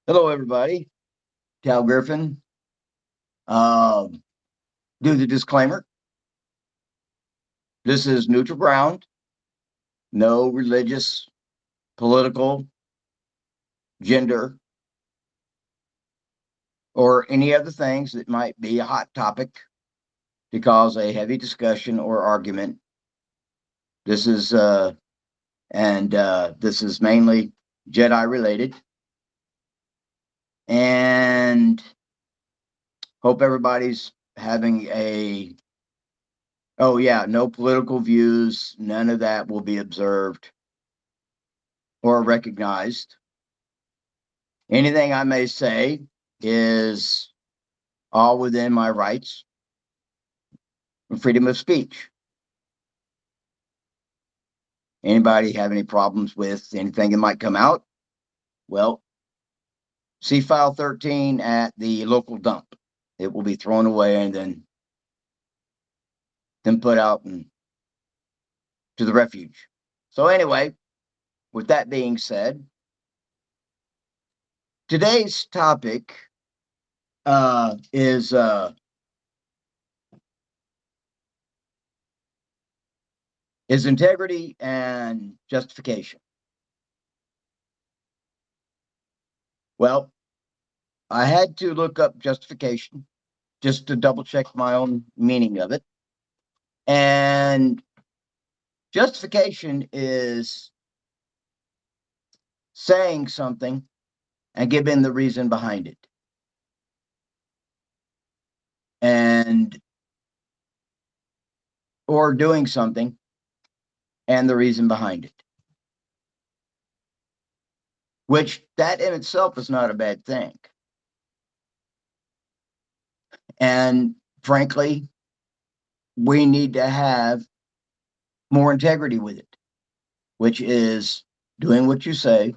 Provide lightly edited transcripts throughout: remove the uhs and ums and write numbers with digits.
Hello, everybody. Cal Griffin. Um, do the disclaimer. This is neutral ground. No religious, political, gender, or any other things that might be a hot topic to cause a heavy discussion or argument. This is this is mainly Jedi related, and hope everybody's having a. Oh yeah, no political views. None of that will be observed or recognized. Anything I may say is all within my rights and freedom of speech. Anybody have any problems with anything that might come out? Well, see file 13 at the local dump. It will be thrown away and then put out to the refuge. So anyway, with that being said, today's topic is integrity and justification. Well, I had to look up justification just to double check my own meaning of it. And justification is saying something and giving the reason behind it. And or doing something and the reason behind it. Which that in itself is not a bad thing. And frankly, we need to have more integrity with it, which is doing what you say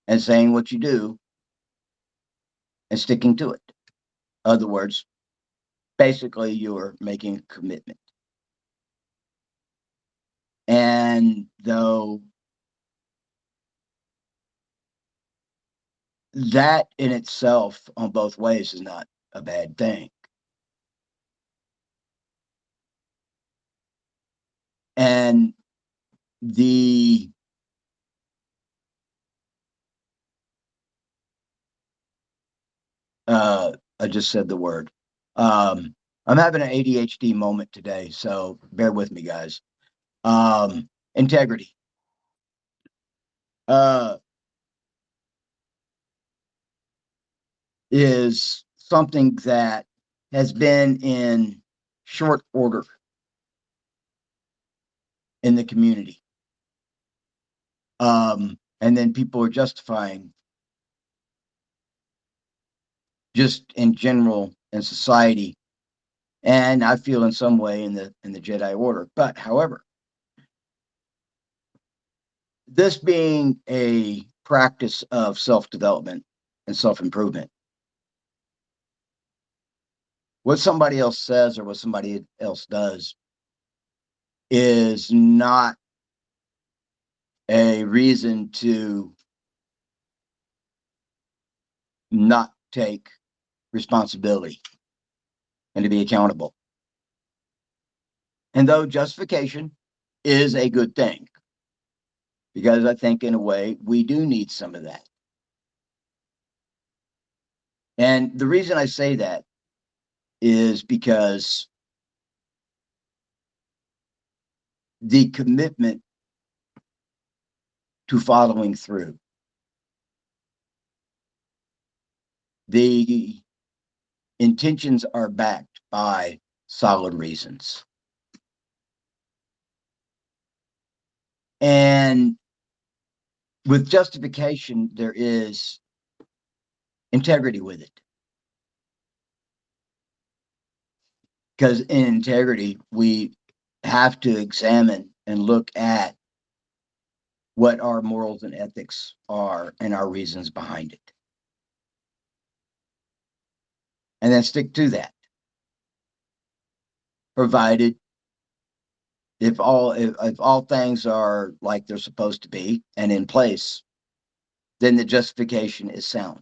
and saying what you do and sticking to it. In other words, basically you're making a commitment. And though that in itself on both ways is not a bad thing. And the I just said the word. I'm having an ADHD moment today, so bear with me, guys. Integrity. Uh, is something that has been in short order in the community. And then people are justifying just in general in society, and I feel in some way in the Jedi Order. But however, this being a practice of self-development and self-improvement, what somebody else says or what somebody else does is not a reason to not take responsibility and to be accountable. And though justification is a good thing, because I think in a way we do need some of that. And the reason I say that is because the commitment to following through, the intentions are backed by solid reasons. And with justification, there is integrity with it. Because in integrity, we have to examine and look at what our morals and ethics are and our reasons behind it. And then stick to that. Provided if all things are like they're supposed to be and in place, then the justification is sound.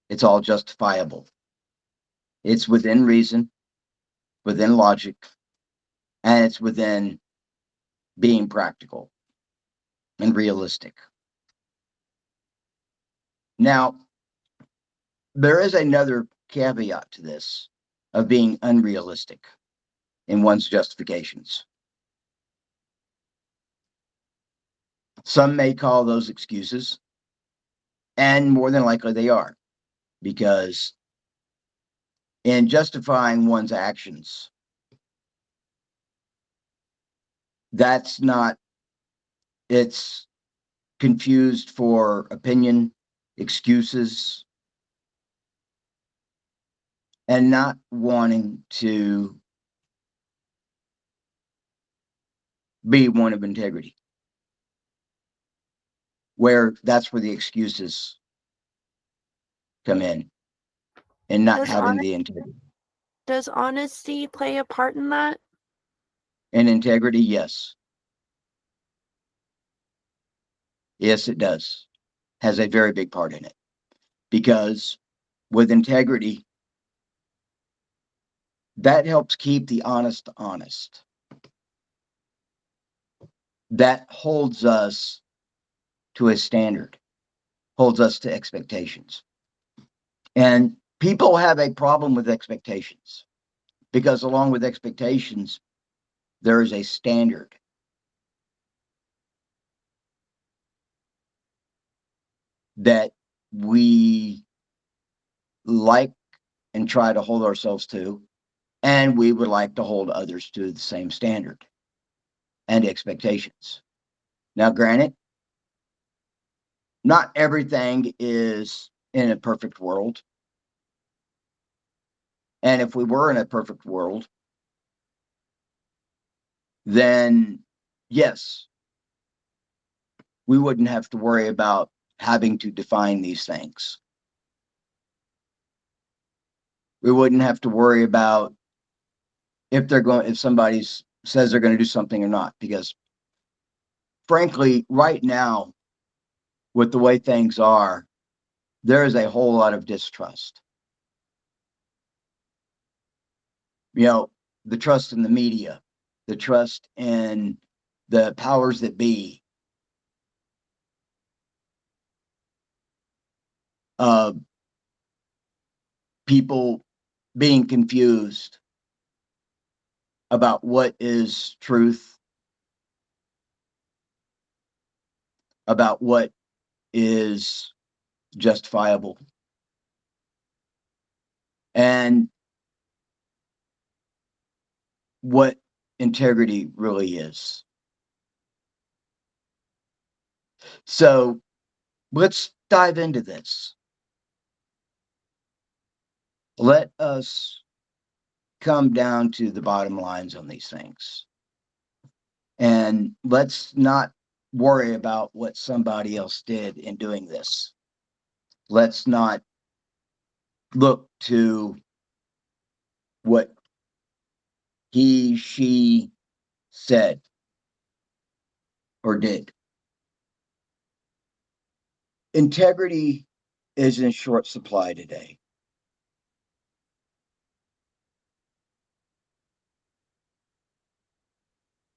It's all justifiable. It's within reason, within logic, and it's within being practical and realistic. Now, there is another caveat to this of being unrealistic in one's justifications. Some may call those excuses, and more than likely they are, because in justifying one's actions, that's not, it's confused for opinion, excuses, and not wanting to be one of integrity, where that's where the excuses come in and not Does having the honesty integrity. does honesty play a part in that? And integrity, yes. Yes, it does. Has a very big part in it. Because with integrity, that helps keep the honest honest. That holds us to a standard, holds us to expectations. And people have a problem with expectations because, along with expectations, there is a standard that we like and try to hold ourselves to, and we would like to hold others to the same standard and expectations. Now, granted, not everything is in a perfect world. And if we were in a perfect world, then yes, we wouldn't have to worry about having to define these things. We wouldn't have to worry about if somebody says they're going to do something or not, because frankly, right now, with the way things are, there is a whole lot of distrust. You know, the trust in the media, the trust in the powers that be, uh, people being confused about what is truth, about what is justifiable, and what integrity really is. So let's dive into this. Let us come down to the bottom lines on these things. And let's not worry about what somebody else did in doing this. Let's not look to what he, she said or did. Integrity is in short supply today.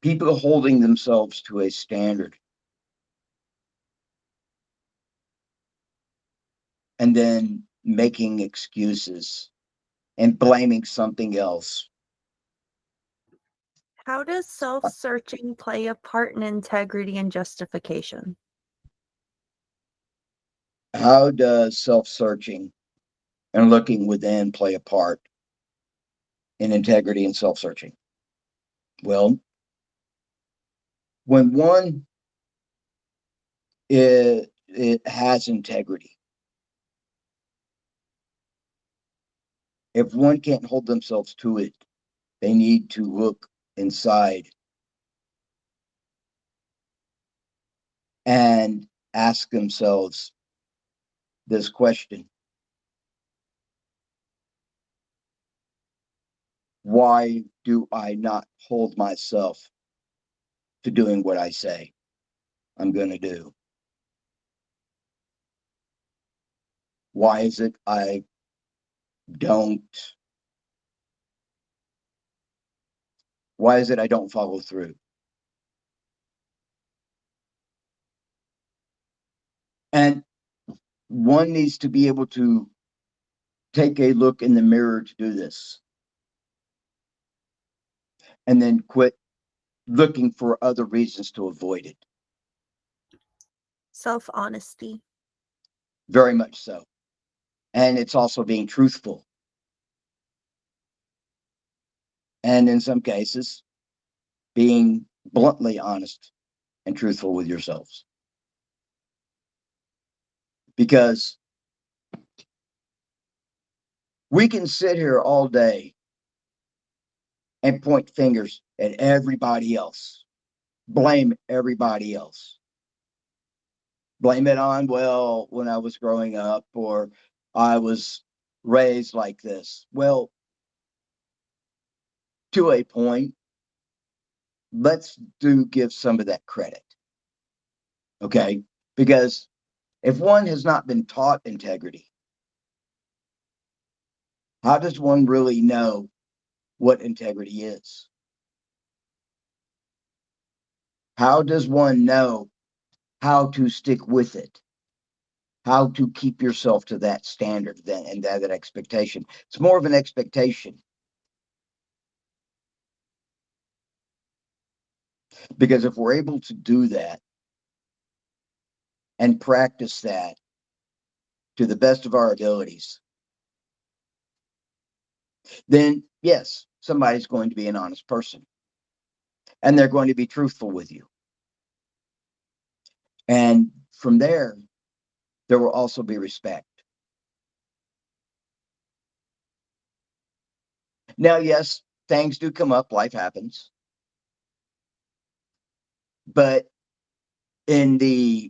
People holding themselves to a standard and then making excuses and blaming something else. How does self-searching play a part in integrity and justification? How does self-searching and looking within play a part in integrity and self-searching? Well, when one it has integrity, if one can't hold themselves to it, they need to look inside and ask themselves this question: why do I not hold myself to doing what I say I'm going to do? Why is it don't I don't follow through? And one needs to be able to take a look in the mirror to do this, and then quit looking for other reasons to avoid it. Self-honesty. Very much so. And it's also being truthful. And in some cases, being bluntly honest and truthful with yourselves. Because we can sit here all day and point fingers at everybody else, blame everybody else. Blame it on, well, when I was growing up, or I was raised like this. Well, to a point, let's give some of that credit. Okay? Because if one has not been taught integrity, how does one really know what integrity is? How does one know how to stick with it? How to keep yourself to that standard then and that expectation? It's more of an expectation. Because if we're able to do that and practice that to the best of our abilities, then yes, somebody's going to be an honest person and they're going to be truthful with you. And from there will also be respect. Now, yes, things do come up, life happens. But in the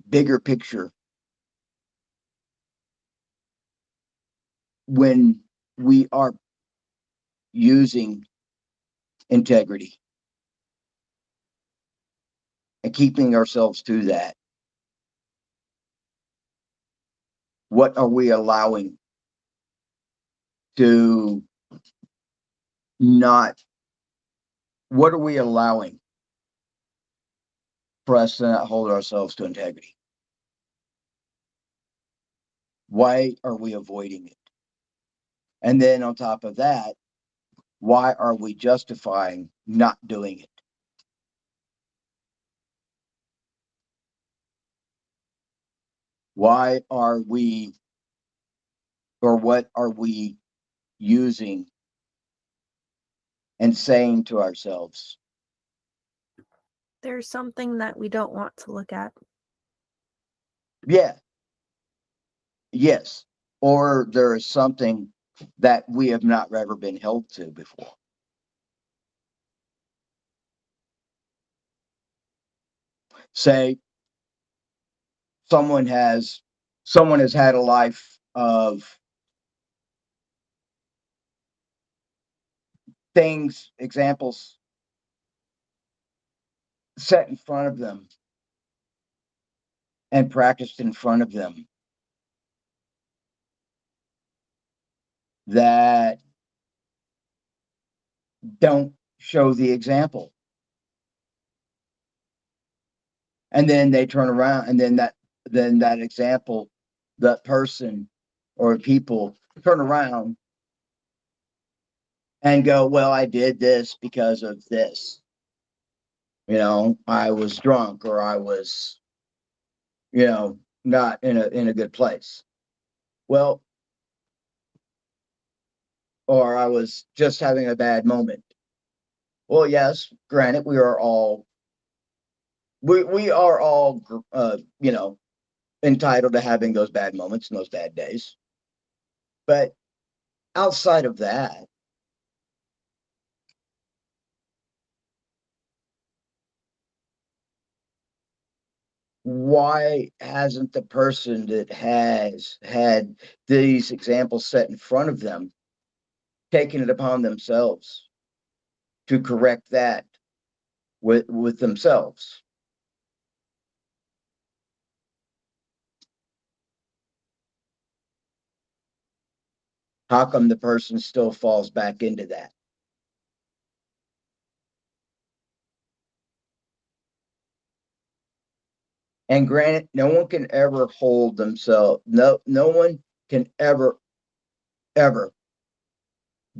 bigger picture, when we are using integrity and keeping ourselves to that, what are we allowing to not, what are we allowing for us to not hold ourselves to integrity? Why are we avoiding it? And then on top of that, why are we justifying not doing it? Why are we, or what are we using and saying to ourselves? There's something that we don't want to look at. Yeah, yes. Or there is something that we have not ever been held to before. Say someone has had a life of things, examples set in front of them and practiced in front of them that don't show the example. And then they turn around and then that example, that person or people turn around and go, well, I did this because of this. I was drunk, or I was, not in a good place. Well, or I was just having a bad moment. Well, yes, granted, we are all entitled to having those bad moments and those bad days. But outside of that, why hasn't the person that has had these examples set in front of them taken it upon themselves to correct that with themselves? how come the person still falls back into that? And granted, no one can ever hold themselves, no one can ever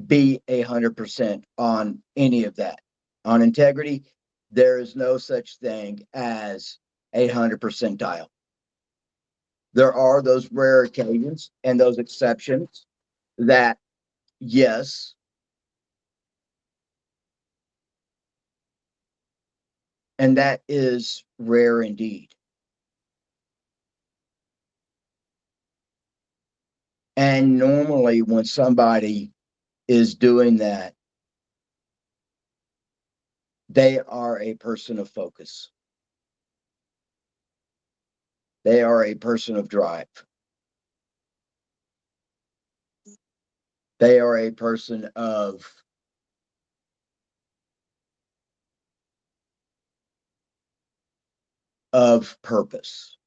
be 100% on any of that. On integrity, there is no such thing as 100 percentile. There are those rare occasions and those exceptions that, yes, and that is rare indeed. And normally, when somebody is doing that, they are a person of focus. They are a person of drive. They are a person of purpose.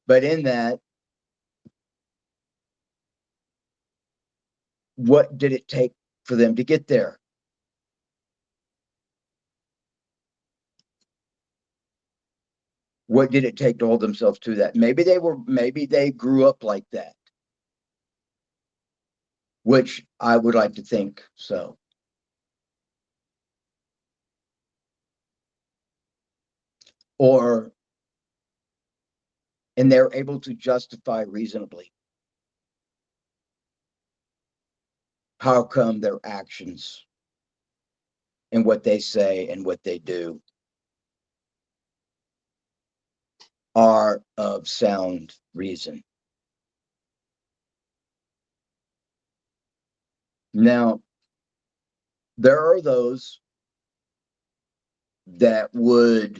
But in that, what did it take for them to get there? What did it take to hold themselves to that? Maybe they grew up like that, which I would like to think so. Or, and they're able to justify reasonably how come their actions and what they say and what they do are of sound reason. Now, there are those that will,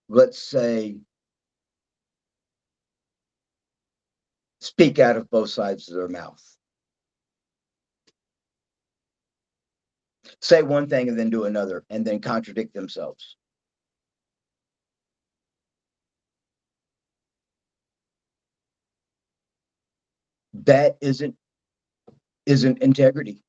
let's say, speak out of both sides of their mouth. Say one thing and then do another, and then contradict themselves. That isn't integrity.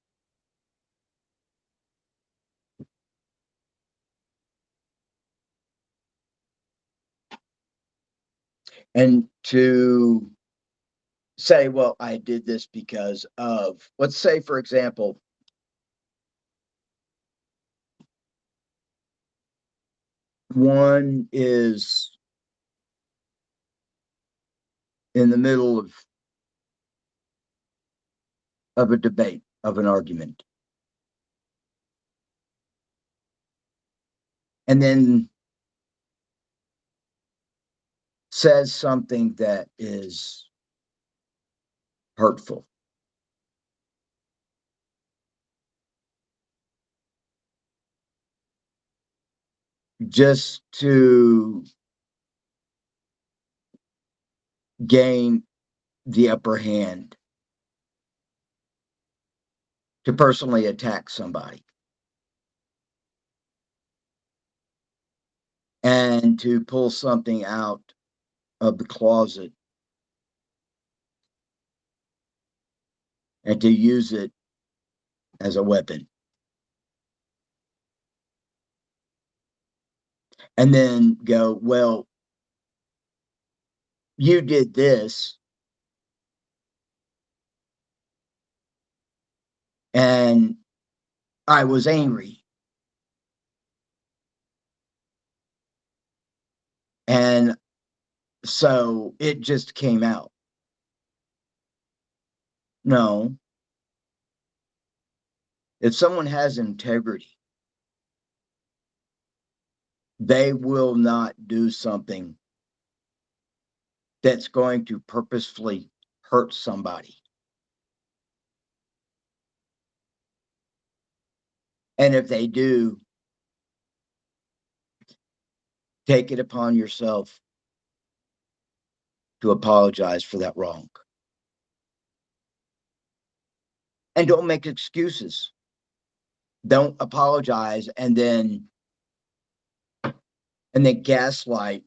And to say, well, I did this because of, let's say, for example, one is in the middle of a debate, of an argument, and then says something that is hurtful. Just to gain the upper hand, to personally attack somebody, and to pull something out of the closet and to use it as a weapon. And then go, well, you did this, and I was angry. And so it just came out. No. If someone has integrity, they will not do something that's going to purposefully hurt somebody. And if they do, take it upon yourself to apologize for that wrong. And don't make excuses. Don't apologize and then and then gaslight.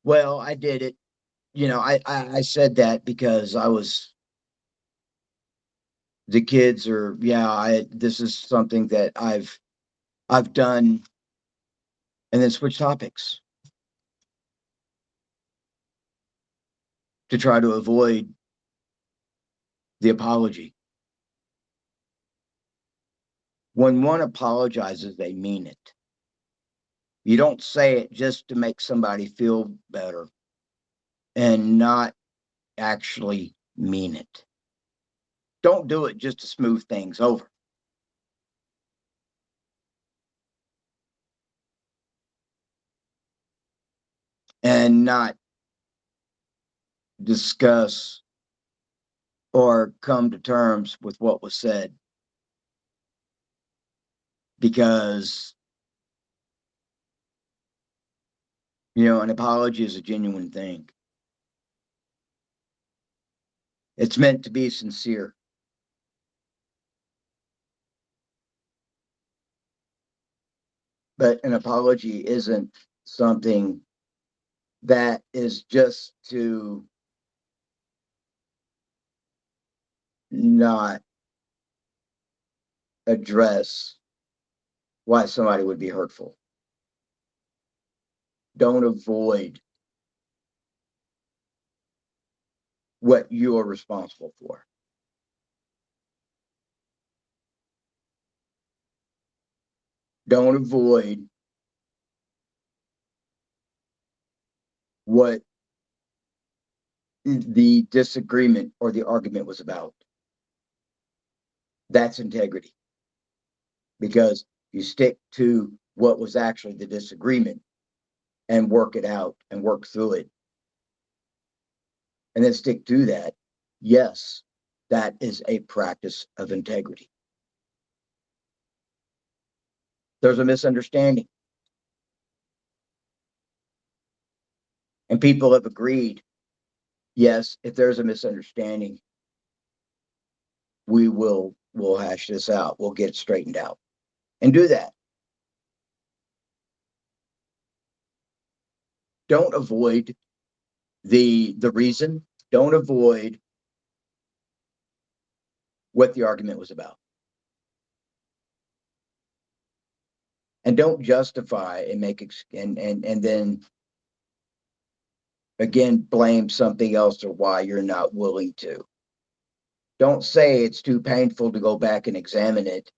Well, I did it. I said that because the kids are, this is something that I've done, and then switch topics to try to avoid the apology. When one apologizes, they mean it. You don't say it just to make somebody feel better and not actually mean it. Don't do it just to smooth things over. And not discuss or come to terms with what was said, because an apology is a genuine thing. It's meant to be sincere. But an apology isn't something that is just to not address why somebody would be hurtful. Don't avoid what you are responsible for. Don't avoid what the disagreement or the argument was about. That's integrity, because you stick to what was actually the disagreement and work it out and work through it, and then stick to that. Yes, that is a practice of integrity. There's a misunderstanding, and people have agreed, yes, if there's a misunderstanding, we'll hash this out. We'll get it straightened out and do that. Don't avoid the reason. Don't avoid what the argument was about. And don't justify and and then again blame something else or why you're not willing to. Don't say it's too painful to go back and examine it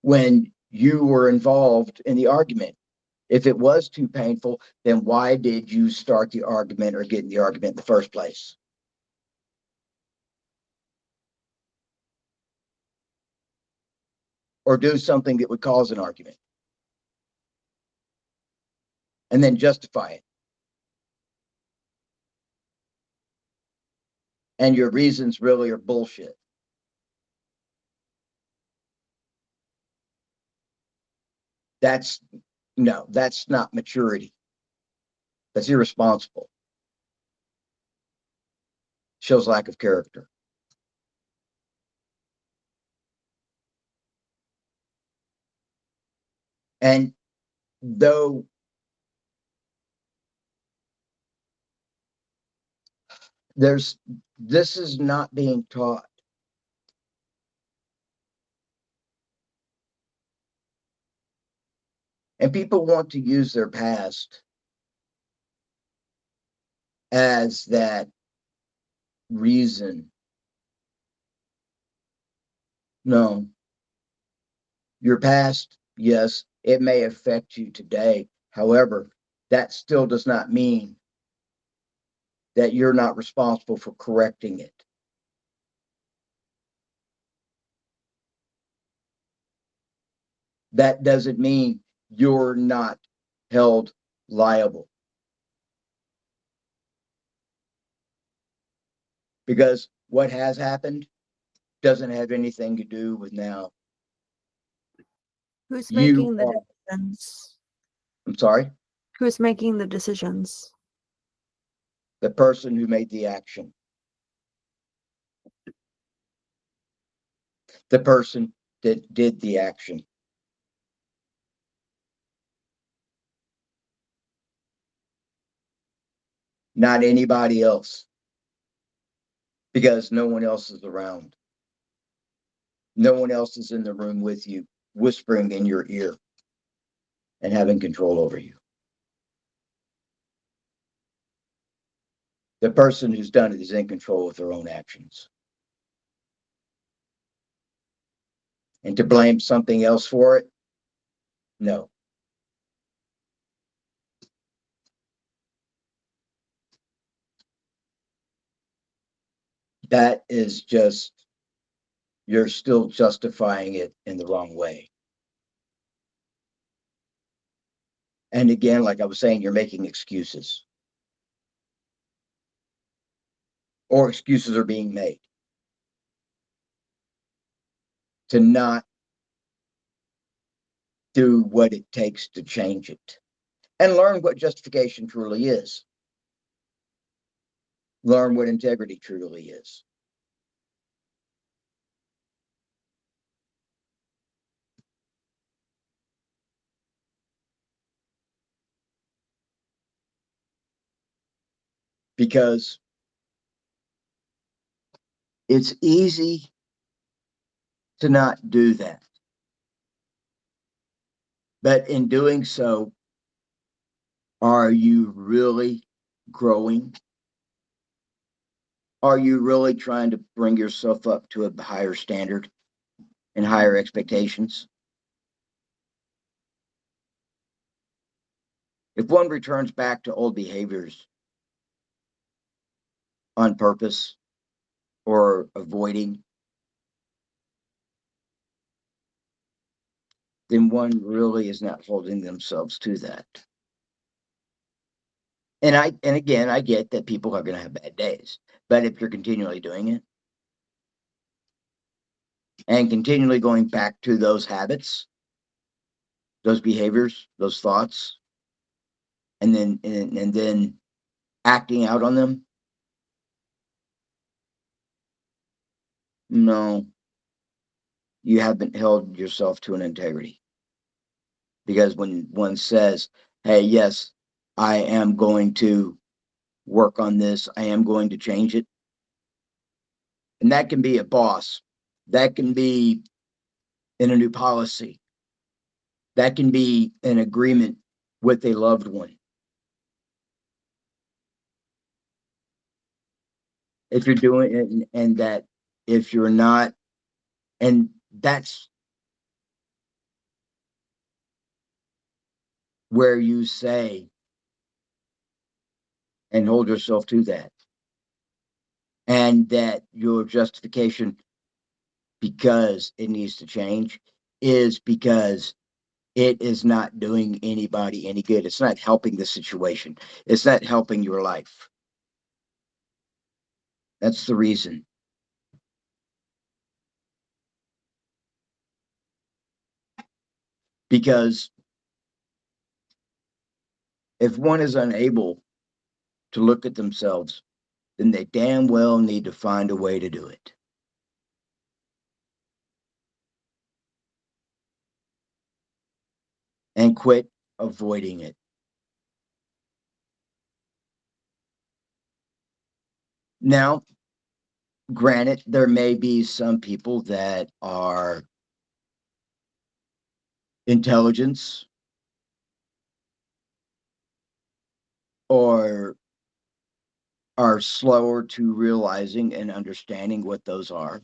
when you were involved in the argument. If it was too painful, then why did you start the argument or get in the argument in the first place? Or do something that would cause an argument and then justify it. And your reasons really are bullshit. That's no, that's not maturity. That's irresponsible. Shows lack of character. And though this is not being taught, and people want to use their past as that reason. No, your past, yes, it may affect you today. However, that still does not mean that you're not responsible for correcting it. That doesn't mean you're not held liable, because what has happened doesn't have anything to do with now. Who's You making the are, decisions? I'm sorry, Who's making the decisions? the person who made the action, the person that did the action. not anybody else, because no one else is around. No one else is in the room with you, whispering in your ear and having control over you. The person who's done it is in control of their own actions. And to blame something else for it, no. That is just, you're still justifying it in the wrong way. And again, like I was saying, you're making excuses. Or excuses are being made to not do what it takes to change it. And learn what justification truly is. Learn what integrity truly is. Because it's easy to not do that. But in doing so, are you really growing? Are you really trying to bring yourself up to a higher standard and higher expectations? If one returns back to old behaviors on purpose or avoiding, then one really is not holding themselves to that. And again, I get that people are going to have bad days, but if you're continually doing it and continually going back to those habits, those behaviors, those thoughts, and then acting out on them, no, you haven't held yourself to an integrity. Because when one says, hey, yes, I am going to work on this, I am going to change it, and that can be a boss, that can be in a new policy, that can be an agreement with a loved one. If you're doing it, and that if you're not, and that's where you say and hold yourself to that, and that your justification because it needs to change is because it is not doing anybody any good. It's not helping the situation. It's not helping your life. That's the reason. Because if one is unable to look at themselves, then they damn well need to find a way to do it. And quit avoiding it. Now, granted, there may be some people that are intelligence or are slower to realizing and understanding what those are.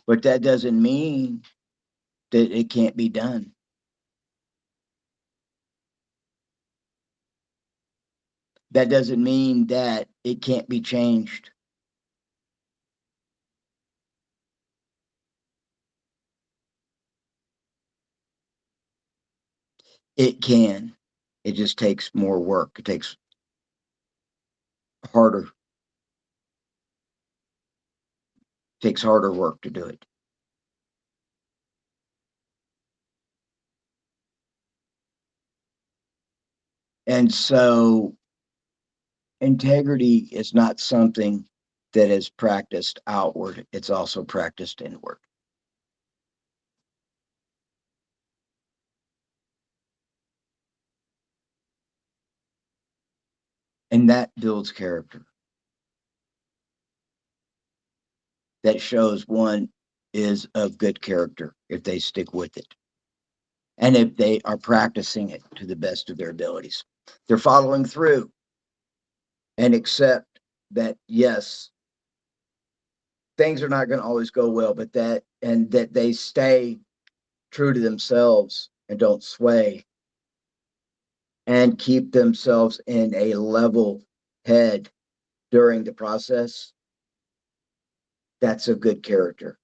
But that doesn't mean that it can't be done. That doesn't mean that it can't be changed. It can. It just takes more work. It takes harder. It takes harder work to do it. And so integrity is not something that is practiced outward. It's also practiced inward. And that builds character. That shows one is of good character if they stick with it. And if they are practicing it to the best of their abilities, they're following through and accept that, yes, things are not going to always go well, but that they stay true to themselves and don't sway and keep themselves in a level head during the process. That's a good character.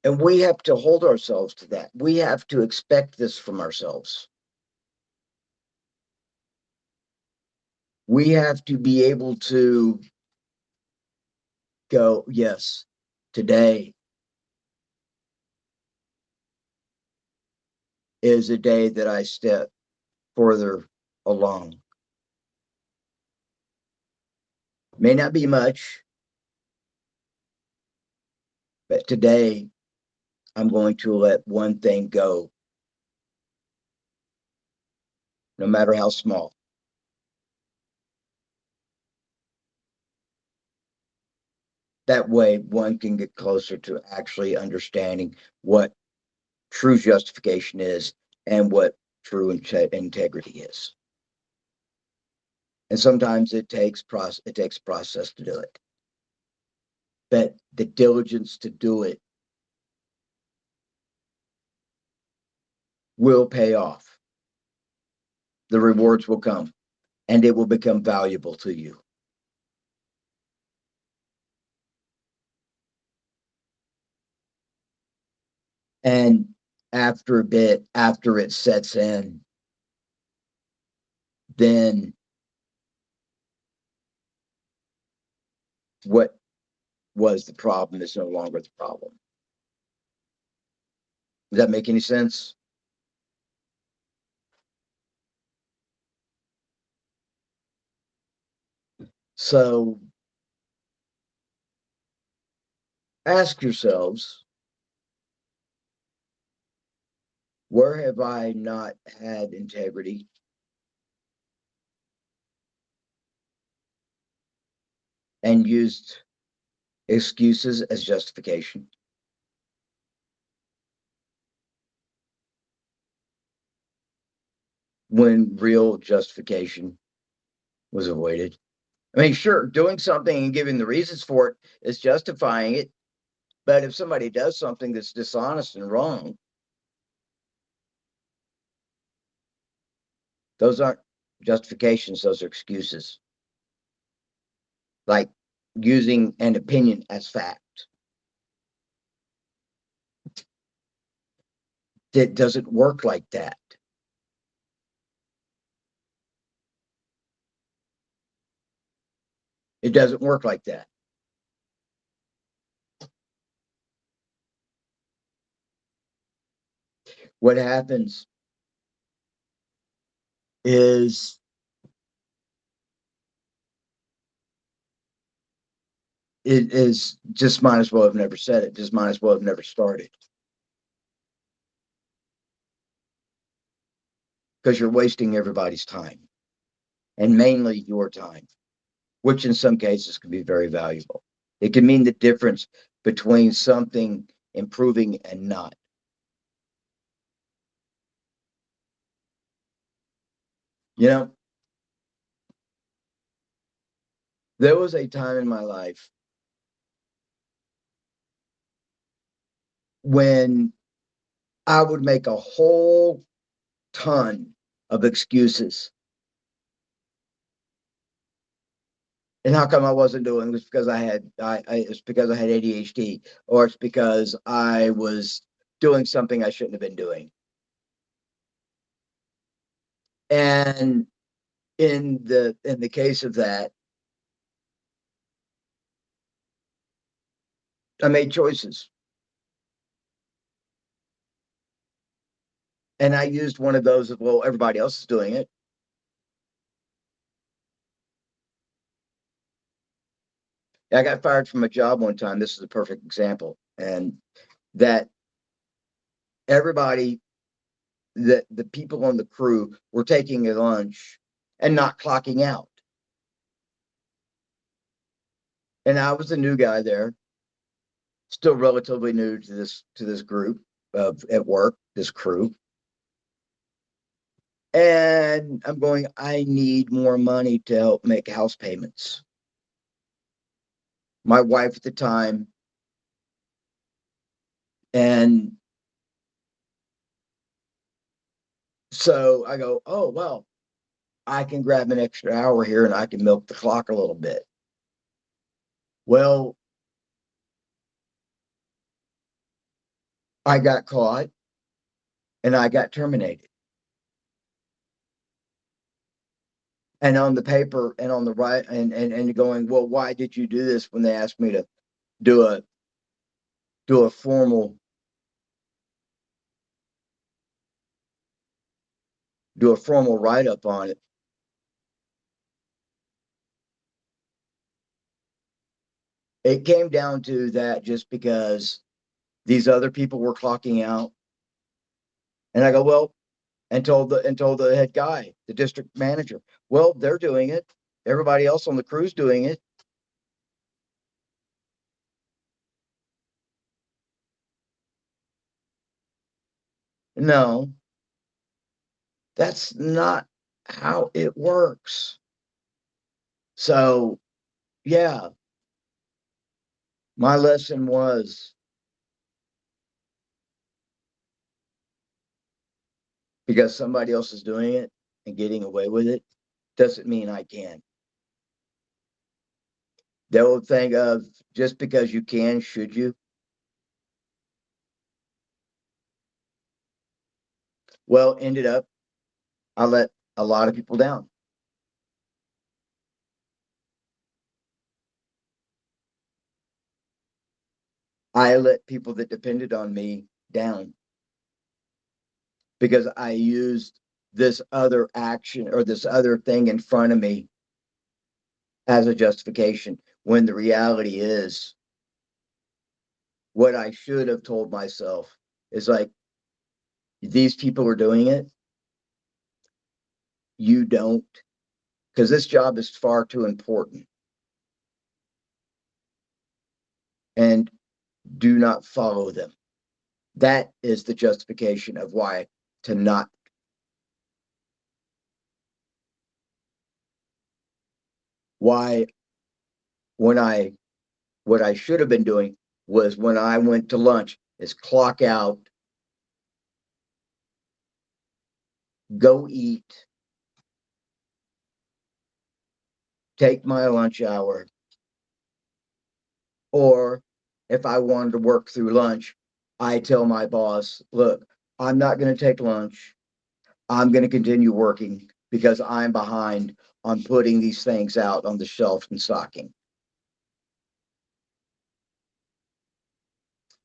And we have to hold ourselves to that. We have to expect this from ourselves. We have to be able to go, yes, today is a day that I step further along. May not be much, but today I'm going to let one thing go, no matter how small. That way, one can get closer to actually understanding what true justification is and what true integrity is. And sometimes it takes process to do it, but the diligence to do it will pay off. The rewards will come, and it will become valuable to you. And after a bit, after it sets in, then what was the problem is no longer the problem. Does that make any sense? So ask yourselves, where have I not had integrity? And used excuses as justification when real justification was avoided. I mean, sure, doing something and giving the reasons for it is justifying it. But if somebody does something that's dishonest and wrong, those aren't justifications, those are excuses. Like using an opinion as fact. It doesn't work like that. It doesn't work like that. What happens is it is just might as well have never said it, just might as well have never started. Because you're wasting everybody's time, and mainly your time, which in some cases can be very valuable. It can mean the difference between something improving and not. You know, there was a time in my life when I would make a whole ton of excuses. And how come I wasn't doing it? It's because it's because I had ADHD, or it's because I was doing something I shouldn't have been doing. And in the case of that, I made choices. And I used one of those of, well, everybody else is doing it. I got fired from a job one time. This is a perfect example. And that everybody, that the people on the crew were taking a lunch and not clocking out. And I was the new guy there, still relatively new to this group of at work, this crew. And I'm going, I need more money to help make house payments. My wife at the time, and so I go, oh, well, I can grab an extra hour here and I can milk the clock a little bit. Well, I got caught and I got terminated. And on the paper and on the right, and going, well, why did you do this, when they asked me to do a do a formal write up on it. It came down to that, just because these other people were clocking out. And I go, well, and told the head guy, the district manager, well, they're doing it. Everybody else on the crew's doing it. No, that's not how it works. So, yeah, my lesson was, because somebody else is doing it and getting away with it doesn't mean I can. The old thing of, just because you can, should you? Well, ended up, I let a lot of people down. I let people that depended on me down, because I used this other action or this other thing in front of me as a justification, when the reality is, what I should have told myself is like, these people are doing it. You don't, because this job is far too important. And do not follow them. That is the justification of why to not. Why, when I, what I should have been doing was, when I went to lunch, is clock out, go eat, take my lunch hour. Or if I wanted to work through lunch, I tell my boss, look, I'm not going to take lunch. I'm going to continue working because I'm behind on putting these things out on the shelf and stocking.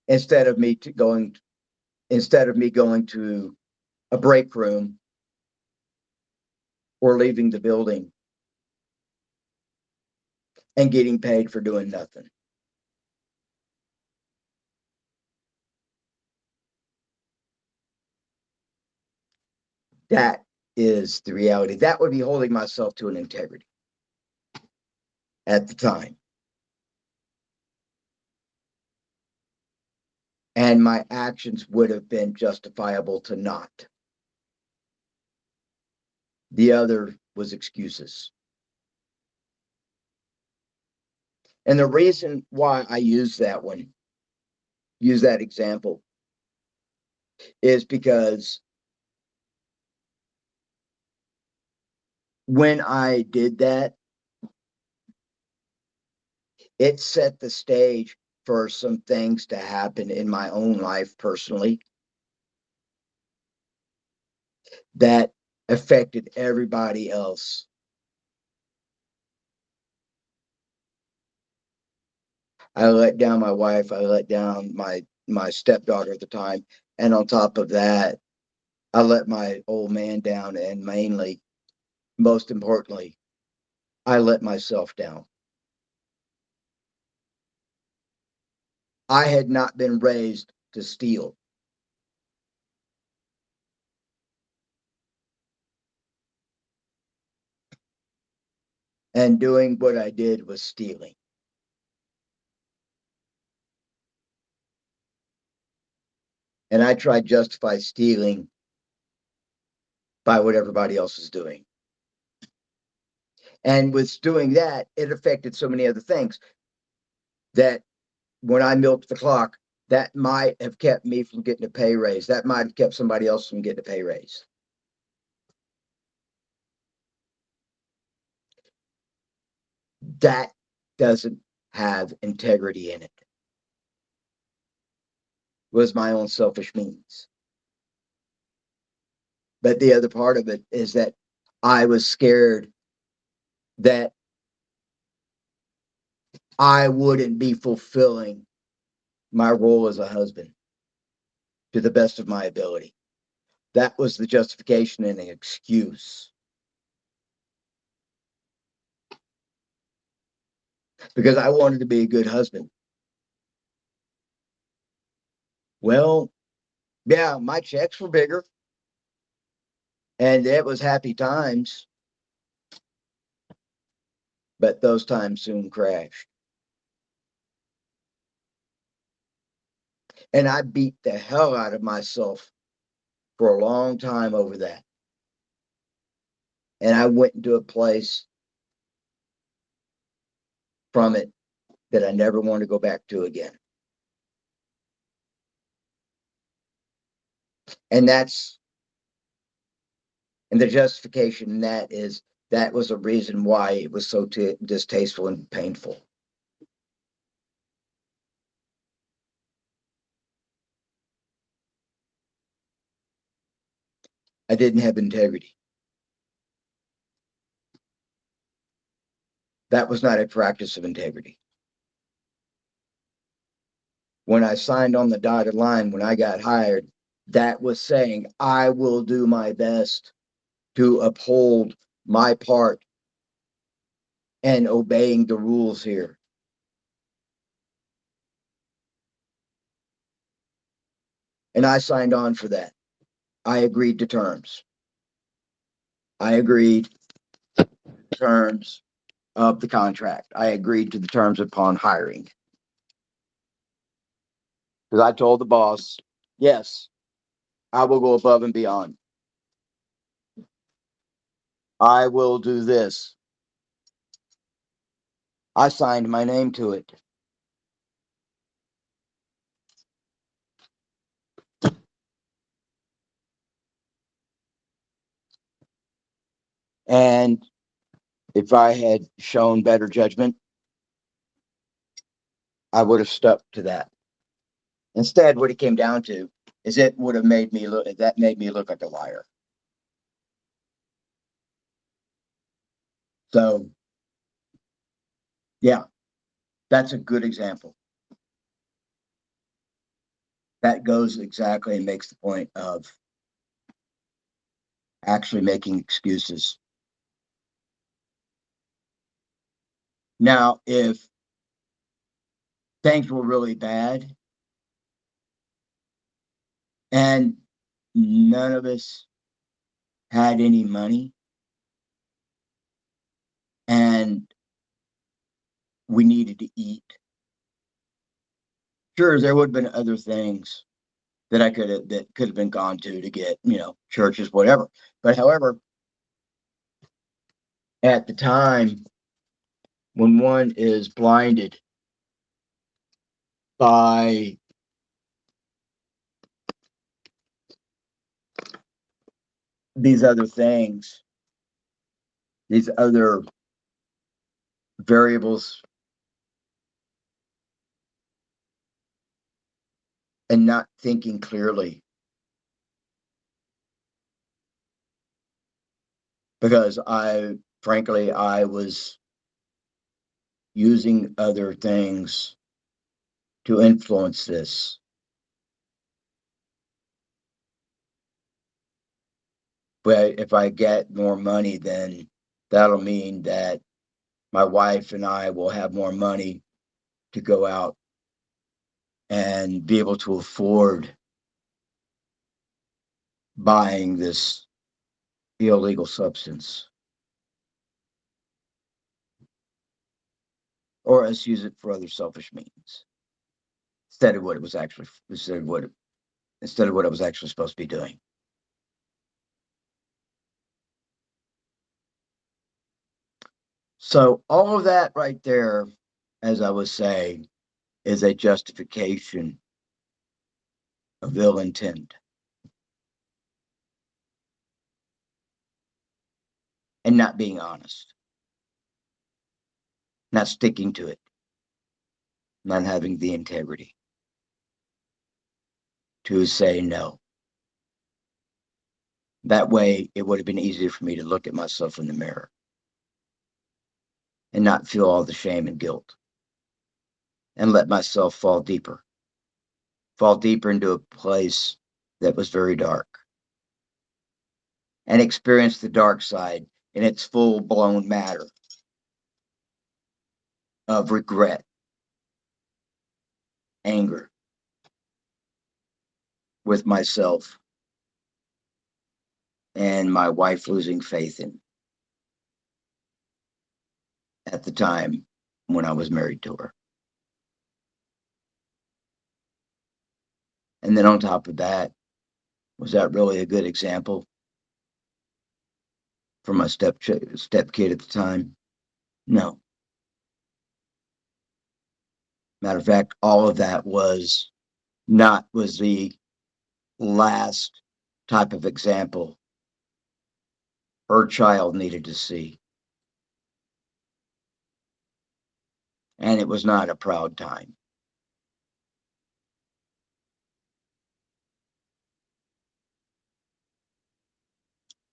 Instead of me going to a break room or leaving the building and getting paid for doing nothing. That is the reality. That would be holding myself to an integrity at the time. And my actions would have been justifiable to not. The other was excuses. And the reason why I use that example, is because when I did that, it set the stage for some things to happen in my own life personally that affected everybody else. I let down my wife, I let down my stepdaughter at the time, and on top of that, I let my old man down, and mainly, most importantly, I let myself down. I had not been raised to steal. And doing what I did was stealing. And I tried to justify stealing by what everybody else is doing. And with doing that, it affected so many other things that when I milked the clock, that might have kept me from getting a pay raise. That might have kept somebody else from getting a pay raise. That doesn't have integrity in it. Was my own selfish means. But the other part of it is that I was scared that I wouldn't be fulfilling my role as a husband to the best of my ability. That was the justification and the excuse. Because I wanted to be a good husband. Well, yeah, my checks were bigger and it was happy times, but those times soon crashed. And I beat the hell out of myself for a long time over that. And I went into a place from it that I never want to go back to again. And that's, and the justification in that is that was a reason why it was so distasteful and painful. I didn't have integrity. That was not a practice of integrity. When I signed on the dotted line, when I got hired, that was saying, I will do my best to uphold my part and obeying the rules here. And I signed on for that. I agreed to terms. I agreed to terms of the contract. I agreed to the terms upon hiring. Because I told the boss, yes, I will go above and beyond. I will do this. I signed my name to it. And if I had shown better judgment, I would have stuck to that. Instead, what it came down to is it would have made me look, that made me look like a liar. So, yeah, that's a good example. That goes exactly and makes the point of actually making excuses. Now, if things were really bad and none of us had any money and we needed to eat, sure, there would have been other things that I could have been gone to get, churches, whatever. But however, at the time when one is blinded by these other things, these other variables, and not thinking clearly, because frankly, I was using other things to influence this. But if I get more money, then that'll mean that my wife and I will have more money to go out and be able to afford buying this illegal substance, or else use it for other selfish means instead of what it was actually instead of what it was actually supposed to be doing. So all of that right there, as I was saying, is a justification of ill intent and not being honest, not sticking to it, not having the integrity to say no. That way, it would have been easier for me to look at myself in the mirror and not feel all the shame and guilt and let myself fall deeper into a place that was very dark and experience the dark side in its full blown matter of regret, anger with myself, and my wife losing faith in at the time when I was married to her. And then on top of that, was that really a good example for my step kid at the time? No. Matter of fact, all of that was the last type of example her child needed to see. And it was not a proud time.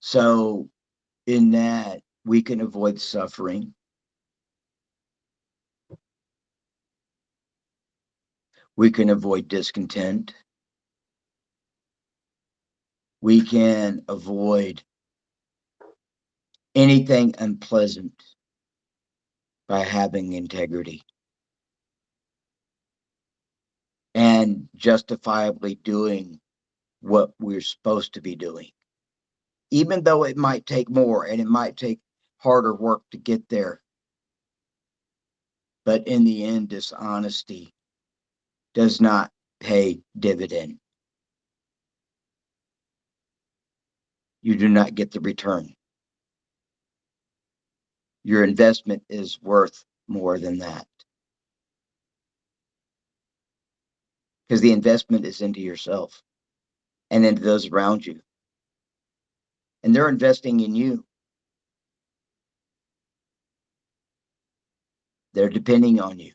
So, in that, we can avoid suffering. We can avoid discontent. We can avoid anything unpleasant by having integrity and justifiably doing what we're supposed to be doing, even though it might take more and it might take harder work to get there. But in the end, dishonesty does not pay dividend. You do not get the return. Your investment is worth more than that, because the investment is into yourself and into those around you. And they're investing in you. They're depending on you.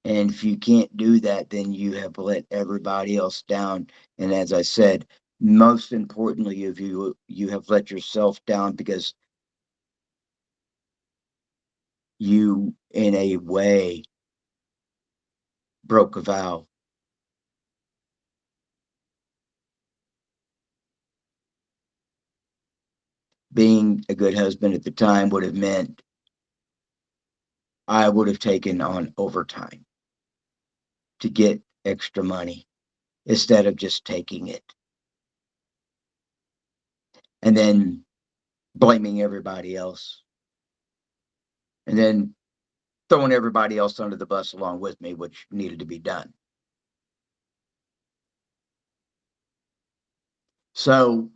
And if you can't do that, then you have let everybody else down. And as I said, most importantly, if you have let yourself down because you, in a way, broke a vow. Being a good husband at the time would have meant I would have taken on overtime to get extra money instead of just taking it and then blaming everybody else and then throwing everybody else under the bus along with me, which needed to be done. So,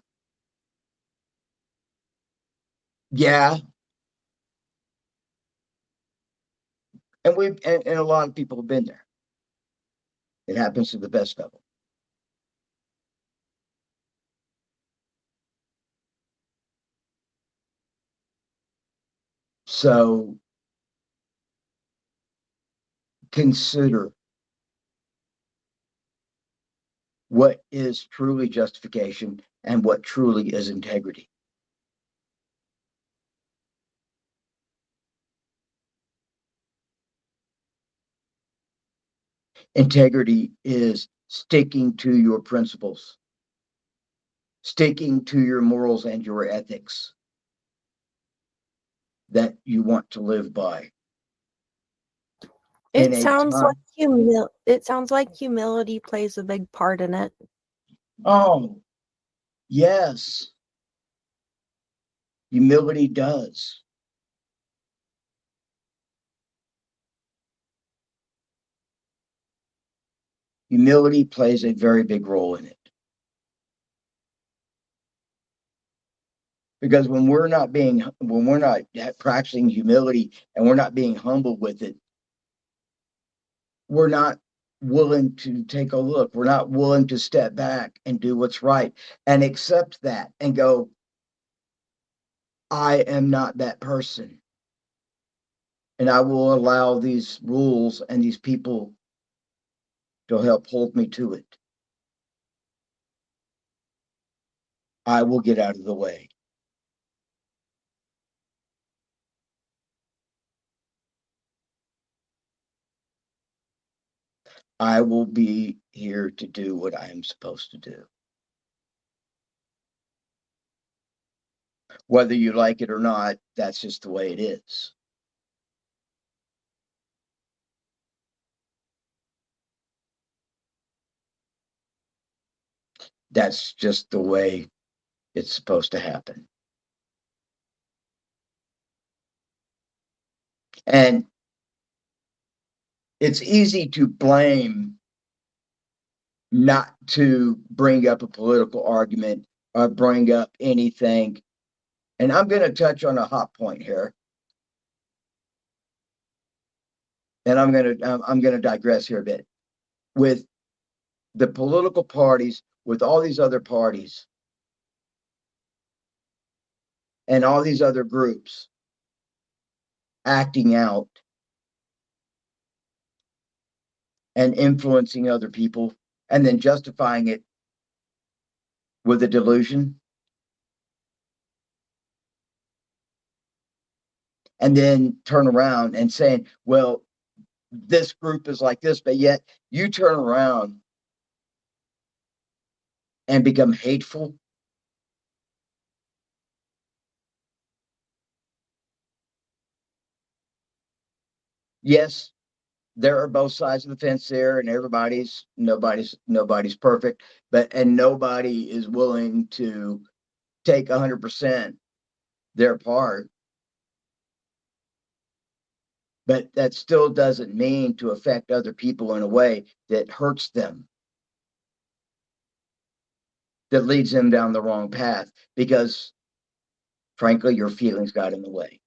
yeah, and a lot of people have been there. It happens to the best of them. So consider what is truly justification and what truly is integrity. Integrity is sticking to your principles, sticking to your morals and your ethics that you want to live by. in It a sounds like time. humility plays a big part in it. Oh, yes, humility does. Humility plays a very big role in it. Because when we're not practicing humility and we're not being humble with it, we're not willing to take a look. We're not willing to step back and do what's right and accept that and go, I am not that person. And I will allow these rules and these people to help hold me to it. I will get out of the way. I will be here to do what I am supposed to do. Whether you like it or not, that's just the way it is. That's just the way it's supposed to happen. And it's easy to blame not to bring up a political argument or bring up anything. And I'm going to touch on a hot point here. And I'm going to digress here a bit. With the political parties, with all these other parties and all these other groups acting out and influencing other people and then justifying it with a delusion, and then turn around and saying, well, this group is like this, but yet you turn around and become hateful. Yes, there are both sides of the fence there, and nobody's perfect, and nobody is willing to take 100% their part. But that still doesn't mean to affect other people in a way that hurts them, that leads them down the wrong path, because frankly, your feelings got in the way.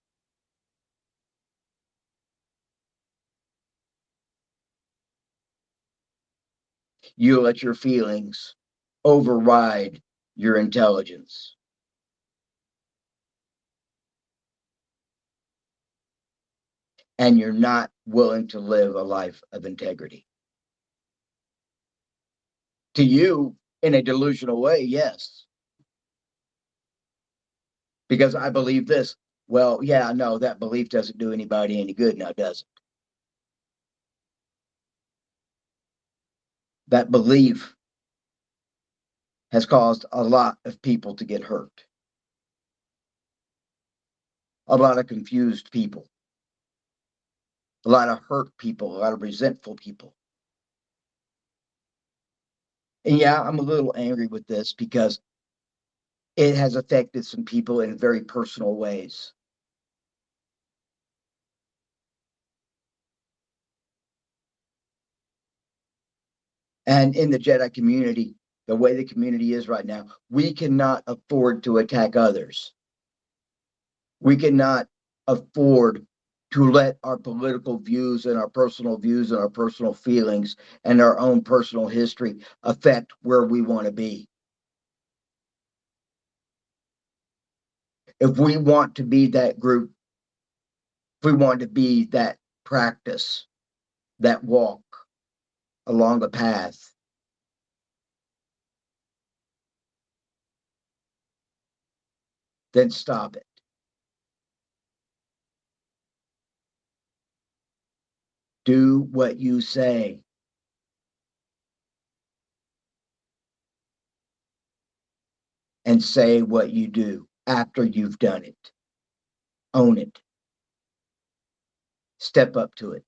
You let your feelings override your intelligence, and you're not willing to live a life of integrity. To you, in a delusional way, yes. Because I believe this. Well, yeah, no, that belief doesn't do anybody any good now, does it? That belief has caused a lot of people to get hurt, a lot of confused people, a lot of hurt people, a lot of resentful people. And yeah, I'm a little angry with this because it has affected some people in very personal ways. And in the Jedi community, the way the community is right now, we cannot afford to attack others. We cannot afford to let our political views and our personal views and our personal feelings and our own personal history affect where we want to be. If we want to be that group, if we want to be that practice, that walk along the path, then stop it. Do what you say. And say what you do after you've done it. Own it. Step up to it.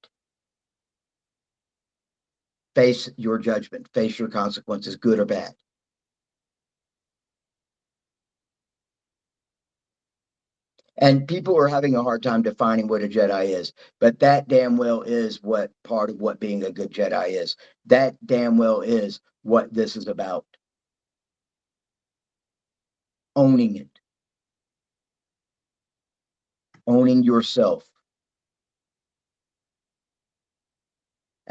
face your judgment, face your consequences, good or bad. And people are having a hard time defining what a Jedi is, but that damn well is what part of what being a good Jedi is. That damn well is what this is about. Owning it, owning yourself.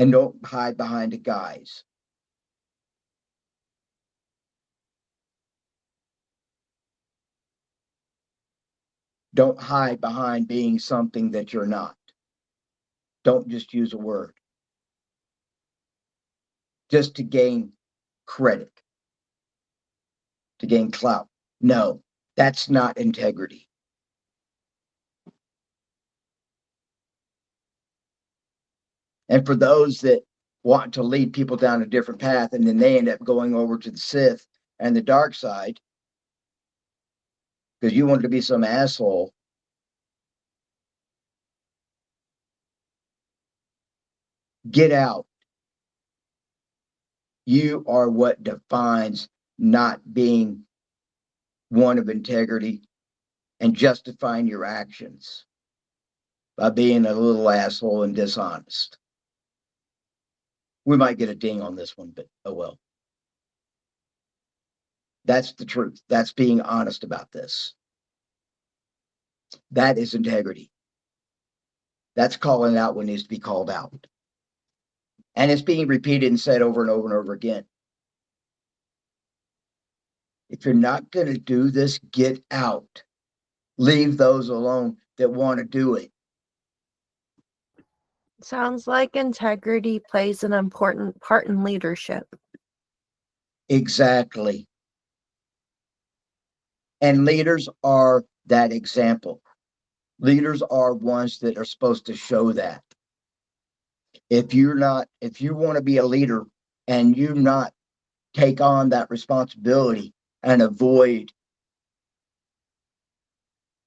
And don't hide behind a guise. Don't hide behind being something that you're not. Don't just use a word just to gain credit, to gain clout. No, that's not integrity. And for those that want to lead people down a different path and then they end up going over to the Sith and the dark side because you wanted to be some asshole, get out. You are what defines not being one of integrity and justifying your actions by being a little asshole and dishonest. We might get a ding on this one, but oh well. That's the truth. That's being honest about this. That is integrity. That's calling out what needs to be called out. And it's being repeated and said over and over and over again. If you're not going to do this, get out. Leave those alone that want to do it. Sounds like integrity plays an important part in leadership. Exactly. And leaders are that example. Leaders are ones that are supposed to show that. If you want to be a leader and you not take on that responsibility and avoid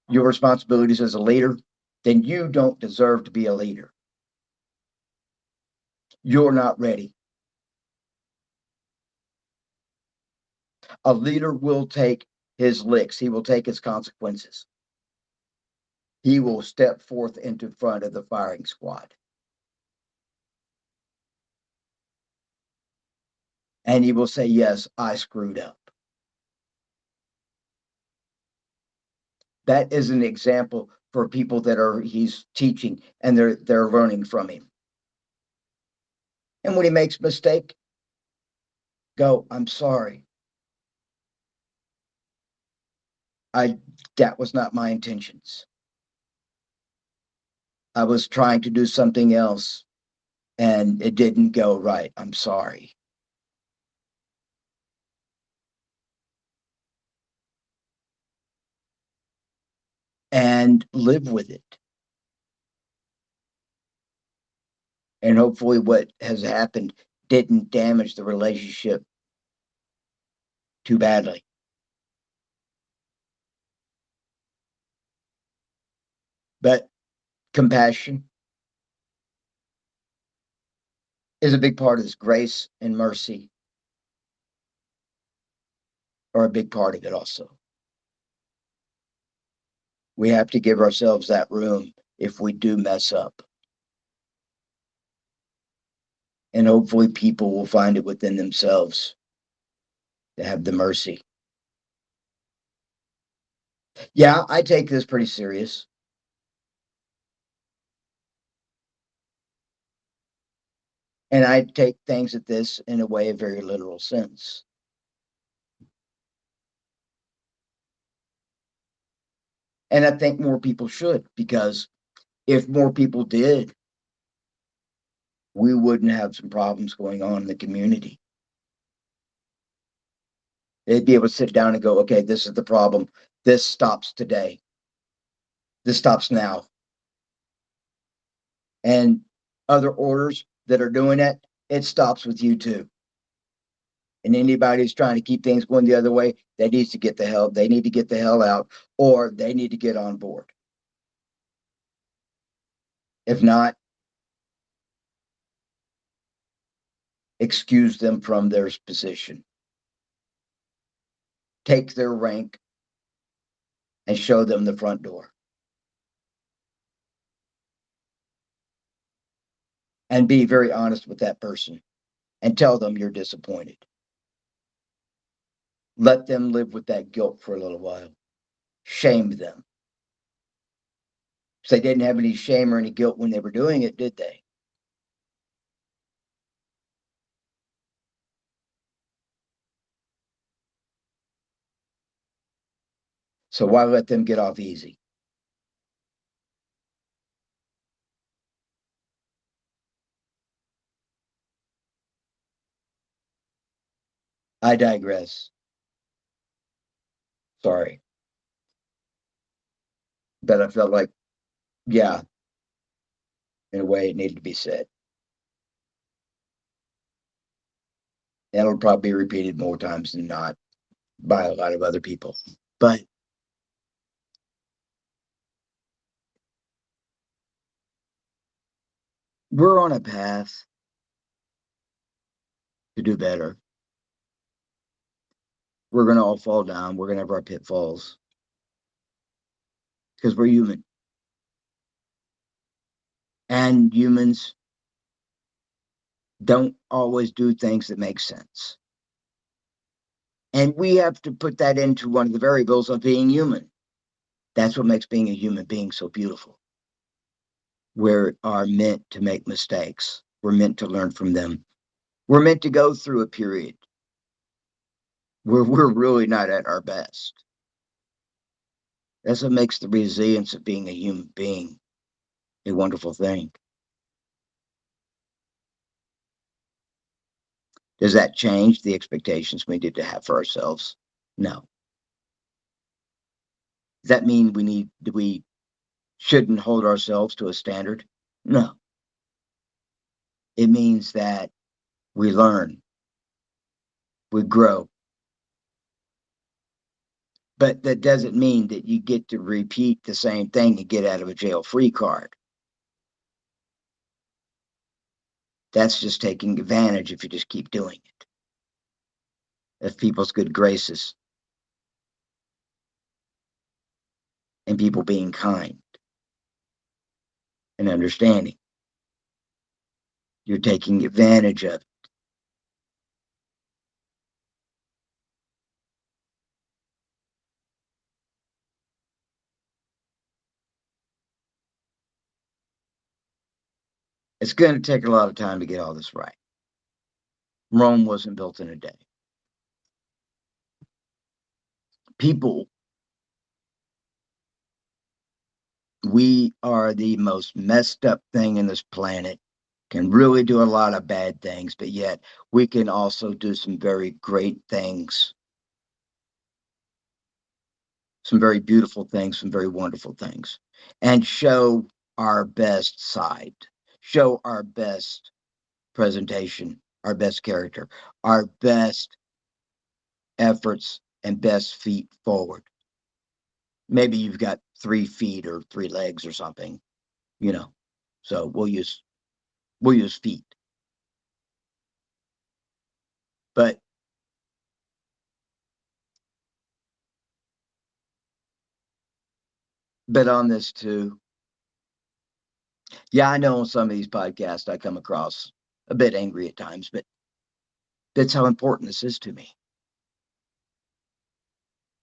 your responsibilities as a leader, then you don't deserve to be a leader. You're not ready. A leader will take his licks. He will take his consequences. He will step forth into front of the firing squad. And he will say, yes, I screwed up. That is an example for people that he's teaching and they're learning from him. And when he makes a mistake, go, I'm sorry. That was not my intentions. I was trying to do something else and it didn't go right. I'm sorry. And live with it. And hopefully what has happened didn't damage the relationship too badly. But compassion is a big part of this. Grace and mercy are a big part of it also. We have to give ourselves that room if we do mess up. And hopefully people will find it within themselves to have the mercy. Yeah, I take this pretty serious. And I take things at this in a way, a very literal sense. And I think more people should, because if more people did, we wouldn't have some problems going on in the community. They'd be able to sit down and go, okay, this is the problem. This stops today. This stops now. And other orders that are doing that, it stops with you too. And anybody who's trying to keep things going the other way, they need to get the hell out, or they need to get on board. If not, excuse them from their position, take their rank, and show them the front door. And be very honest with that person and tell them you're disappointed. Let them live with that guilt for a little while. Shame them. So they didn't have any shame or any guilt when they were doing it, did they? So why let them get off easy? I digress. Sorry. But I felt like, yeah, in a way it needed to be said. And it'll probably be repeated more times than not by a lot of other people. But we're on a path to do better. We're going to all fall down. We're going to have our pitfalls because we're human. And humans don't always do things that make sense. And we have to put that into one of the variables of being human. That's what makes being a human being so beautiful. We are meant to make mistakes. We're meant to learn from them. We're meant to go through a period where we're really not at our best. That's what makes the resilience of being a human being a wonderful thing. Does that change the expectations we need to have for ourselves? No. Does that mean we shouldn't hold ourselves to a standard? No. It means that we learn, we grow. But that doesn't mean that you get to repeat the same thing and get out of a jail free card. That's just taking advantage if you just keep doing it, of people's good graces and people being kind and understanding. You're taking advantage of it. It's going to take a lot of time to get all this right. Rome wasn't built in a day. People, we are the most messed up thing in this planet, can really do a lot of bad things, but yet we can also do some very great things, some very beautiful things, some very wonderful things, and show our best side, show our best presentation, our best character, our best efforts and best feet forward. Maybe you've got 3 feet or 3 legs or something, you know. So we'll use feet. But on this too, yeah, I know on some of these podcasts I come across a bit angry at times, but that's how important this is to me.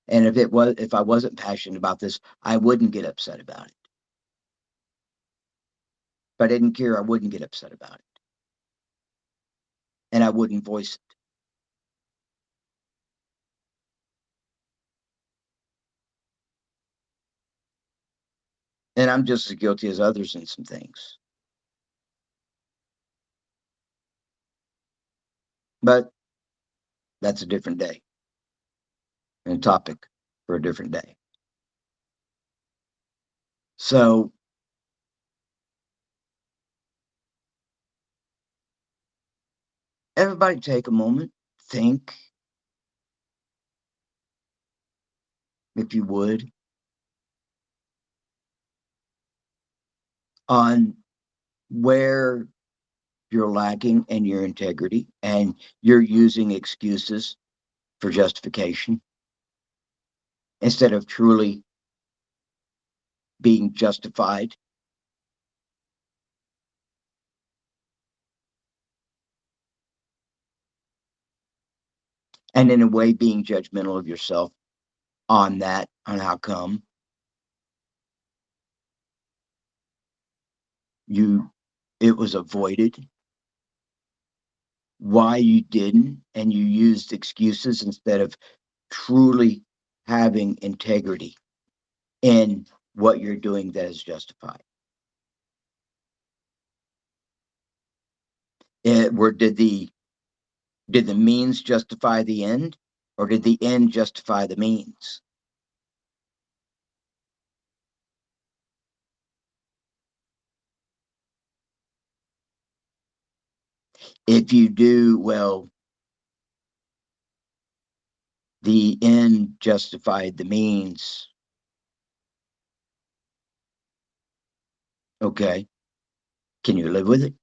And if I wasn't passionate about this, I wouldn't get upset about it. If I didn't care, I wouldn't get upset about it. And I wouldn't voice it. And I'm just as guilty as others in some things. But that's a different day and a topic for a different day. So everybody take a moment, think, if you would, on where you're lacking in your integrity and you're using excuses for justification instead of truly being justified. And in a way, being judgmental of yourself on that, on how come you it was avoided, why you didn't, and you used excuses instead of truly having integrity in what you're doing that is justified. Where did the means justify the end, or did the end justify the means? If you do, well, the end justified the means. Okay. Can you live with it?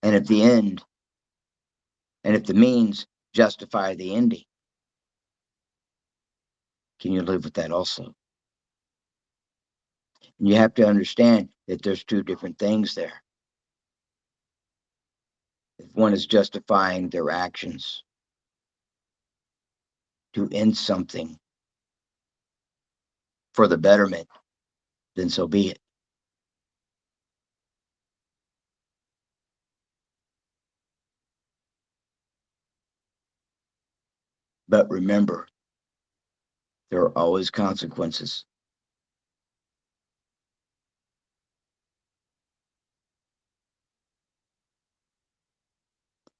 And if the end and if the means justify the ending, can you live with that also? And you have to understand that there's two different things there. If one is justifying their actions to end something for the betterment, then so be it. But remember, there are always consequences.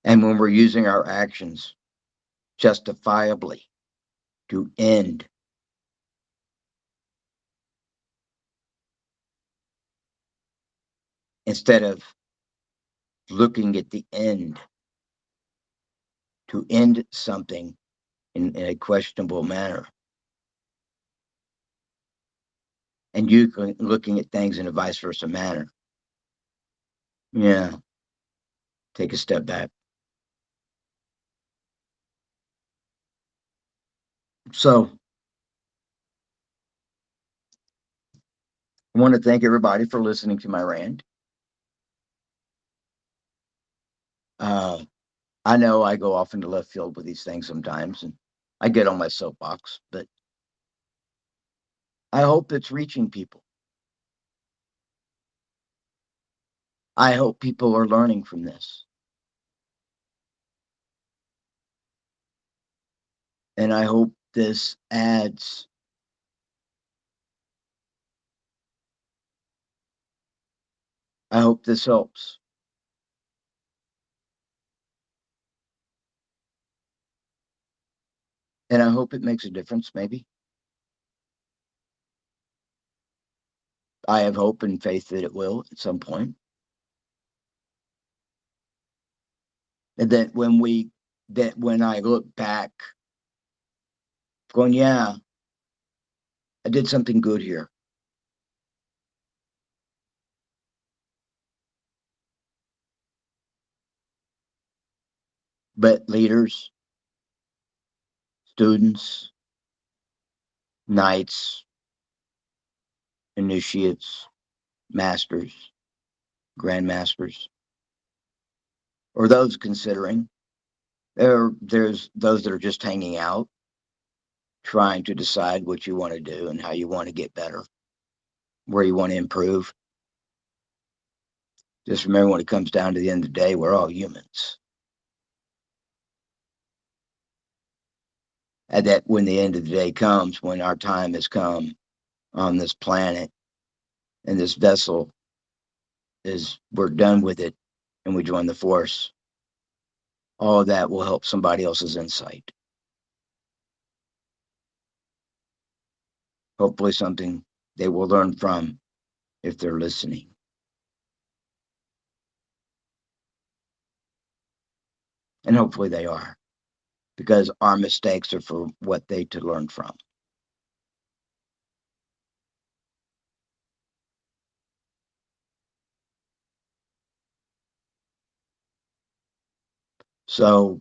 And when we're using our actions justifiably to end, instead of looking at the end to end something in a questionable manner, and you looking at things in a vice versa manner, yeah, take a step back. So I want to thank everybody for listening to my rant. Uh, I know I go off into left field with these things sometimes, and I get on my soapbox, but I hope it's reaching people. I hope people are learning from this. And I hope this adds I hope this helps. And I hope it makes a difference, maybe. I have hope and faith that it will at some point. And that when I look back, going, yeah, I did something good here. But leaders, students, knights, initiates, masters, grandmasters, or those considering, there's those that are just hanging out, trying to decide what you want to do and how you want to get better, where you want to improve. Just remember, when it comes down to the end of the day, we're all humans. And that when the end of the day comes, when our time has come on this planet and this vessel is, we're done with it and we join the force, all of that will help somebody else's insight. Hopefully, something they will learn from if they're listening. And hopefully they are, because our mistakes are for what they to learn from. So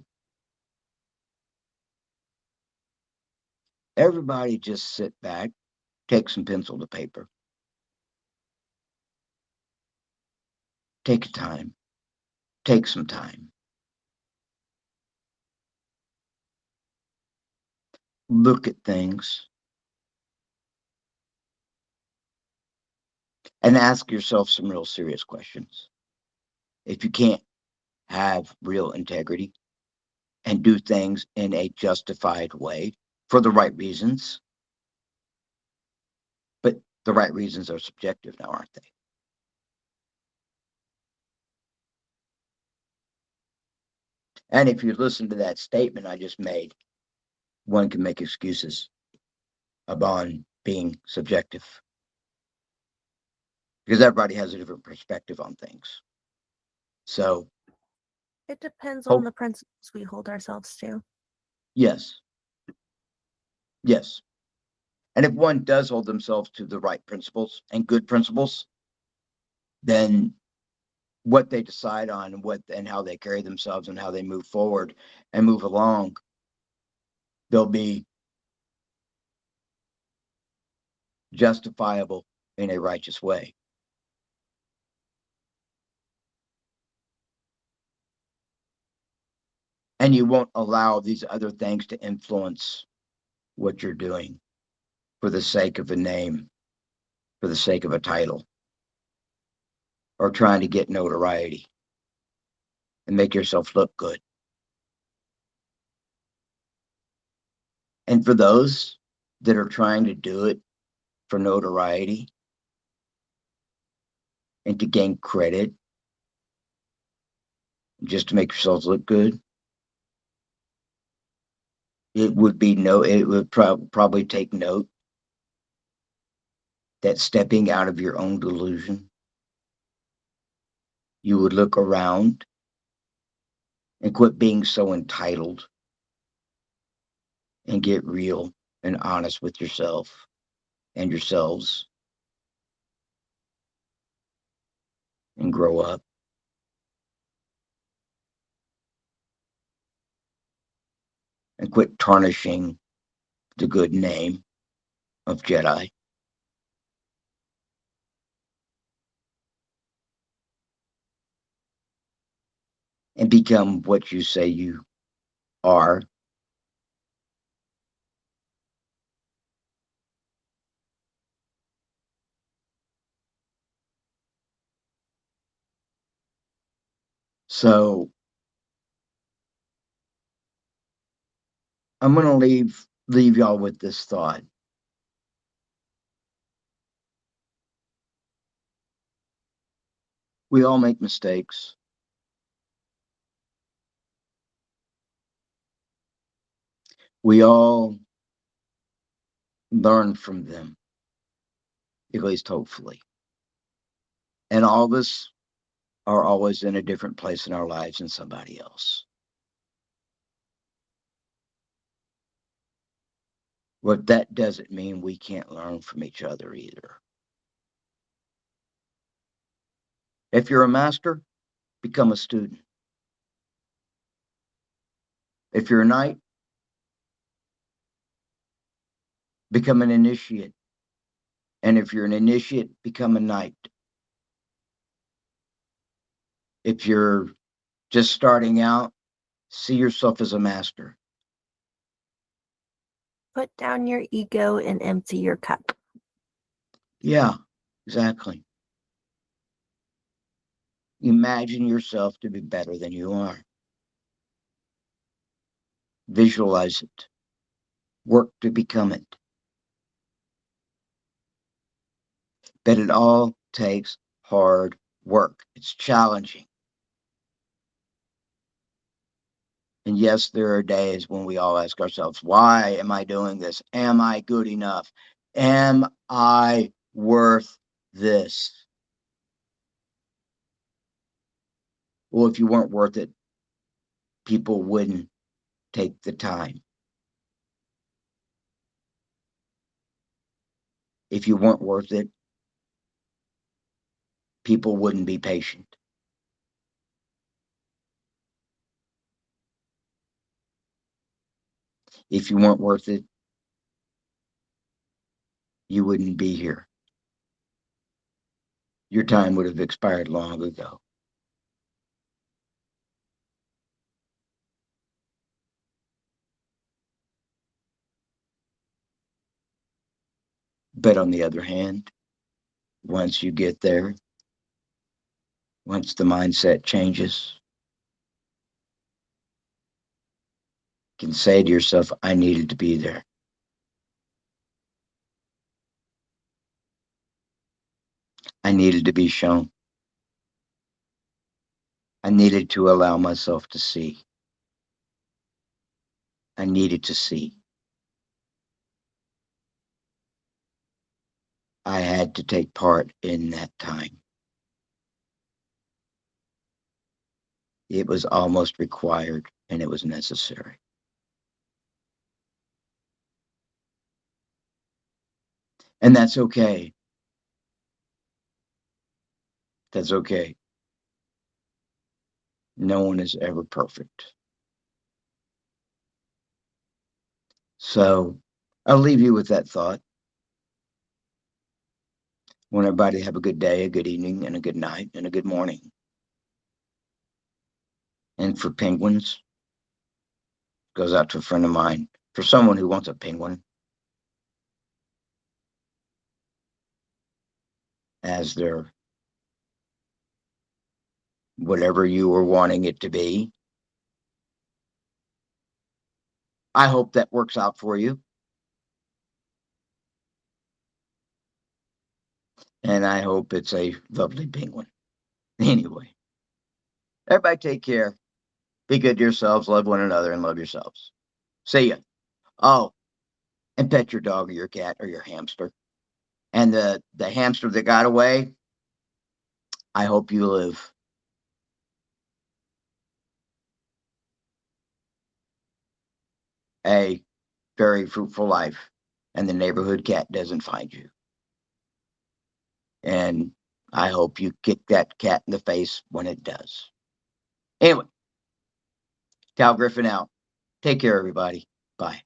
everybody just sit back, take some pencil to paper, take a time, take some time, look at things, and ask yourself some real serious questions. If you can't have real integrity and do things in a justified way for the right reasons, but the right reasons are subjective now, aren't they? And if you listen to that statement I just made, one can make excuses upon being subjective because everybody has a different perspective on things. So, It depends on hope, the principles we hold ourselves to. yes, yes. And if one does hold themselves to the right principles and good principles, then what they decide on and what and how they carry themselves and how they move forward and move along, they'll be justifiable in a righteous way. And you won't allow these other things to influence what you're doing for the sake of a name, for the sake of a title, or trying to get notoriety and make yourself look good. And for those that are trying to do it for notoriety and to gain credit just to make yourselves look good, it would probably take note that stepping out of your own delusion, you would look around and quit being so entitled and get real and honest with yourself and yourselves and grow up and quit tarnishing the good name of Jedi and become what you say you are. So I'm gonna leave y'all with this thought. We all make mistakes. We all learn from them, at least hopefully. And all of us are always in a different place in our lives than somebody else. But that doesn't mean we can't learn from each other either. If you're a master, become a student. If you're a knight, become an initiate. And if you're an initiate, become a knight. If you're just starting out, see yourself as a master. Put down your ego and empty your cup. Yeah, exactly. Imagine yourself to be better than you are. Visualize it. Work to become it. But it all takes hard work. It's challenging. And yes, there are days when we all ask ourselves, why am I doing this? Am I good enough? Am I worth this? Well, if you weren't worth it, people wouldn't take the time. If you weren't worth it, people wouldn't be patient. If you weren't worth it, you wouldn't be here. Your time would have expired long ago. But on the other hand, once you get there, once the mindset changes, you can say to yourself, I needed to be there. I needed to be shown. I needed to allow myself to see. I needed to see. I had to take part in that time. It was almost required and it was necessary. And that's okay. That's okay. No one is ever perfect. So I'll leave you with that thought. I want everybody to have a good day, a good evening, and a good night, and a good morning. And for penguins, goes out to a friend of mine. For someone who wants a penguin as their whatever you were wanting it to be, I hope that works out for you. And I hope it's a lovely penguin. Anyway, everybody take care. Be good to yourselves, love one another, and love yourselves. See ya. Oh, and pet your dog or your cat or your hamster. And the hamster that got away, I hope you live a very fruitful life and the neighborhood cat doesn't find you. And I hope you kick that cat in the face when it does. Anyway, Cal Griffin out. Take care, everybody. Bye.